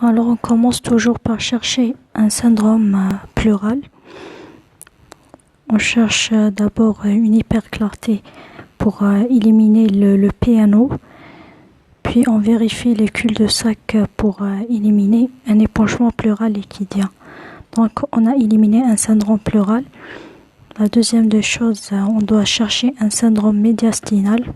Alors on commence toujours par chercher un syndrome pleural. On cherche d'abord une hyperclarté pour éliminer le PNO, puis on vérifie les cul-de-sac pour éliminer un épanchement pleural liquidien. Donc on a éliminé un syndrome pleural. La deuxième des choses, on doit chercher un syndrome médiastinal.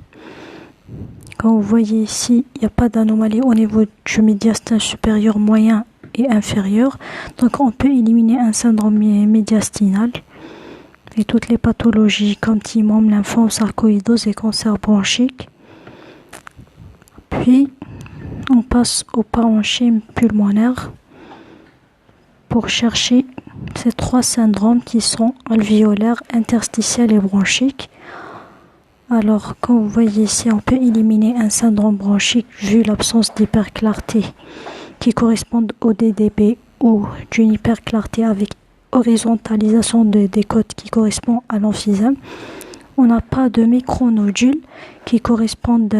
Comme vous voyez ici, il n'y a pas d'anomalie au niveau du médiastin supérieur, moyen et inférieur. Donc on peut éliminer un syndrome médiastinal. Et toutes les pathologies comme thymome, lymphome, sarcoïdose et cancer bronchique. Puis on passe au parenchyme pulmonaire pour chercher ces trois syndromes qui sont alvéolaire, interstitiel et bronchique. Alors, comme vous voyez ici, on peut éliminer un syndrome bronchique vu l'absence d'hyperclarté qui correspond au DDB ou d'une hyperclarté avec horizontalisation des côtes qui correspond à l'emphysème. On n'a pas de micronodules qui correspondent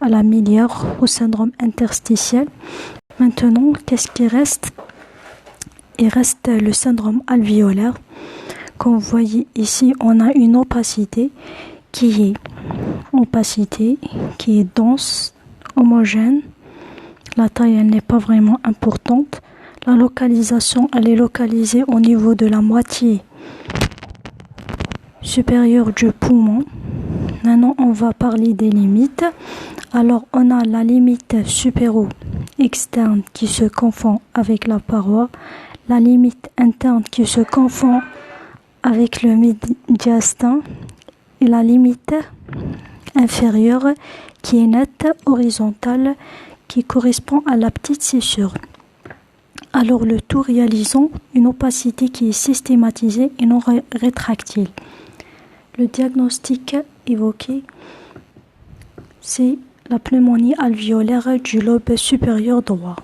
à la miliaire, au syndrome interstitiel. Maintenant, qu'est-ce qui reste? Il reste le syndrome alvéolaire. Comme vous voyez ici, on a une opacité qui est dense, homogène. La taille, elle n'est pas vraiment importante. La localisation, elle est localisée au niveau de la moitié supérieure du poumon. Maintenant, on va parler des limites. Alors, on a la limite supéro-externe qui se confond avec la paroi, la limite interne qui se confond avec le médiastin et la limite inférieure qui est nette, horizontale, qui correspond à la petite scissure. Alors le tout réalisant une opacité qui est systématisée et non rétractile. Le diagnostic évoqué, c'est la pneumonie alvéolaire du lobe supérieur droit.